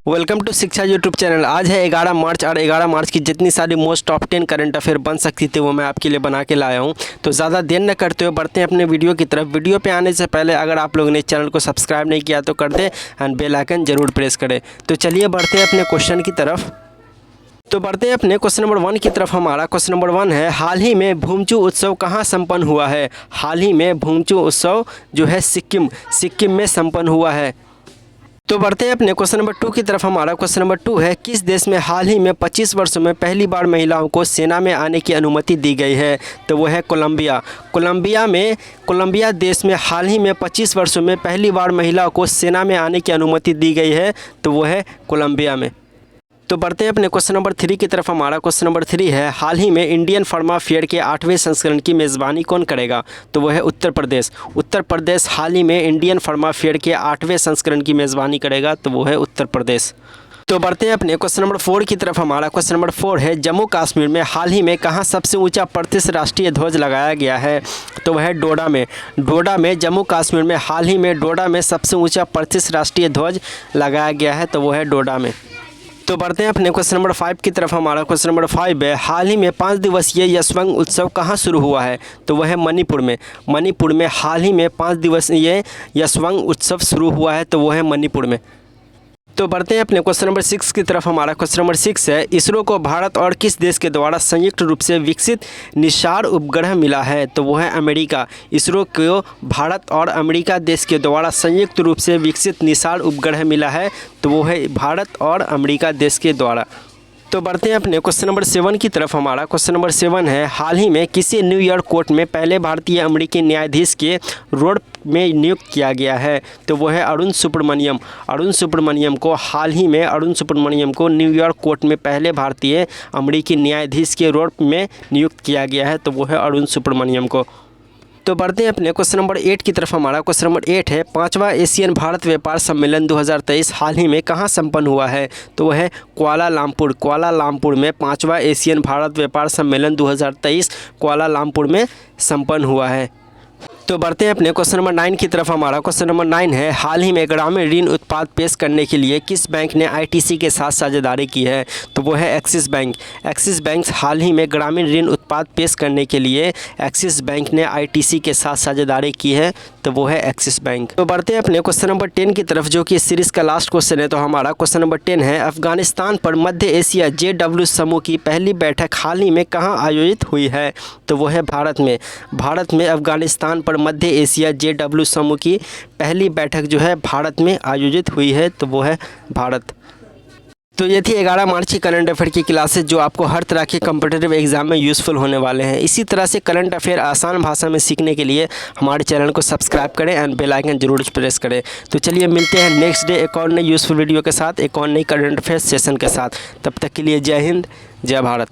Welcome to शिक्षा YouTube channel. आज है 11 मार्च और 11 मार्च की जितनी सारी मोस्ट टॉप 10 करंट अफेयर बन सकती थी वो मैं आपके लिए बना के लाया हूं। तो ज़्यादा देर न करते हुए बढ़ते हैं अपने वीडियो की तरफ। वीडियो पे आने से पहले अगर आप लोगों ने चैनल को सब्सक्राइब नहीं किया तो कर दें एंड बेल आइकन जरूर प्रेस करें। तो चलिए बढ़ते हैं अपने क्वेश्चन की तरफ। तो बढ़ते हैं अपने क्वेश्चन नंबर 1 की तरफ। हमारा क्वेश्चन नंबर 1 है, हाल ही में भूमचू उत्सव कहाँ संपन्न हुआ है? हाल ही में भूमचू उत्सव जो है सिक्किम में संपन्न हुआ है। तो बढ़ते हैं अपने क्वेश्चन नंबर 2 की तरफ। हमारा क्वेश्चन नंबर 2 है, किस देश में हाल ही में 25 वर्षों में पहली बार महिलाओं को सेना में आने की अनुमति दी गई है? तो वो है कोलंबिया। कोलंबिया देश में हाल ही में 25 वर्षों में पहली बार महिलाओं को सेना में आने की अनुमति दी गई है। तो वो है कोलंबिया में। तो बढ़ते हैं अपने क्वेश्चन नंबर 3 की तरफ। हमारा क्वेश्चन नंबर 3 है, हाल ही में इंडियन फार्मा फेयर के 8वें संस्करण की मेज़बानी कौन करेगा? तो वह है उत्तर प्रदेश। उत्तर प्रदेश हाल ही में इंडियन फार्मा फेयर के 8वें संस्करण की मेज़बानी करेगा। तो वो है उत्तर प्रदेश। तो बढ़ते हैं अपने क्वेश्चन नंबर 4 की तरफ। हमारा क्वेश्चन नंबर 4 है, जम्मू कश्मीर में हाल ही में कहाँ सबसे ऊंचा प्रतिष्ठित राष्ट्रीय ध्वज लगाया गया है? तो वह है डोडा में। डोडा में जम्मू कश्मीर में हाल ही में डोडा में सबसे ऊंचा प्रतिष्ठित राष्ट्रीय ध्वज लगाया गया है। तो वो है डोडा में। तो बढ़ते हैं अपने क्वेश्चन नंबर 5 की तरफ। हमारा क्वेश्चन नंबर 5 है, हाल ही में 5 दिवसीय यशवंग उत्सव कहाँ शुरू हुआ है? तो वह है मणिपुर में। मणिपुर में हाल ही में 5 दिवसीय यशवंग उत्सव शुरू हुआ है। तो वह है मणिपुर में। तो बढ़ते हैं अपने क्वेश्चन नंबर 6 की तरफ। हमारा क्वेश्चन नंबर 6 है, इसरो को भारत और किस देश के द्वारा संयुक्त रूप से विकसित निसार उपग्रह मिला है? तो वो है अमेरिका। इसरो को भारत और अमेरिका देश के द्वारा संयुक्त रूप से विकसित निसार उपग्रह मिला है। तो वो है भारत और अमेरिका देश के द्वारा। तो बढ़ते हैं अपने क्वेश्चन नंबर 7 की तरफ। हमारा क्वेश्चन नंबर 7 है, हाल ही में किसी न्यूयॉर्क कोर्ट में पहले भारतीय अमेरिकी न्यायाधीश के रोल में नियुक्त किया गया है? तो वो है अरुण सुब्रमण्यम। अरुण सुब्रमण्यम को न्यूयॉर्क कोर्ट में पहले भारतीय अमेरिकी न्यायाधीश के रोल में नियुक्त किया गया है। तो वो है अरुण सुब्रमण्यम को। तो बढ़ते हैं अपने क्वेश्चन नंबर 8 की तरफ। हमारा क्वेश्चन नंबर 8 है, 5वां एशियन भारत व्यापार सम्मेलन 2023 हाल ही में कहाँ संपन्न हुआ है? तो वह है कुआलालंपुर में 5वां एशियन भारत व्यापार सम्मेलन 2023 कुआलालंपुर में संपन्न हुआ है। तो बढ़ते हैं अपने क्वेश्चन नंबर 9 की तरफ। हमारा क्वेश्चन नंबर 9 है, हाल ही में ग्रामीण ऋण उत्पाद पेश करने के लिए किस बैंक ने आईटीसी के साथ साझेदारी की है? तो वो है एक्सिस बैंक। एक्सिस बैंक हाल ही में ग्रामीण ऋण उत्पाद पेश करने के लिए एक्सिस बैंक ने आईटीसी के साथ साझेदारी की है। तो वो है एक्सिस बैंक। तो बढ़ते हैं अपने क्वेश्चन नंबर 10 की तरफ, जो कि इस सीरीज़ का लास्ट क्वेश्चन है। तो हमारा क्वेश्चन नंबर 10 है, अफगानिस्तान पर मध्य एशिया JW समूह की पहली बैठक हाल ही में कहाँ आयोजित हुई है? तो वो है भारत में। भारत में अफगानिस्तान पर मध्य एशिया JW समूह की पहली बैठक जो है भारत में आयोजित हुई है। तो वो है भारत। तो ये थी 11 मार्च की करंट अफेयर की क्लासेस, जो आपको हर तरह के कॉम्पिटिटिव एग्जाम में यूज़फुल होने वाले हैं। इसी तरह से करंट अफेयर आसान भाषा में सीखने के लिए हमारे चैनल को सब्सक्राइब करें एंड बेल आइकन जरूर प्रेस करें। तो चलिए मिलते हैं नेक्स्ट डे एक और नई यूज़फुल वीडियो के साथ, एक और नई करंट अफेयर सेशन के साथ। तब तक के लिए जय हिंद, जय भारत।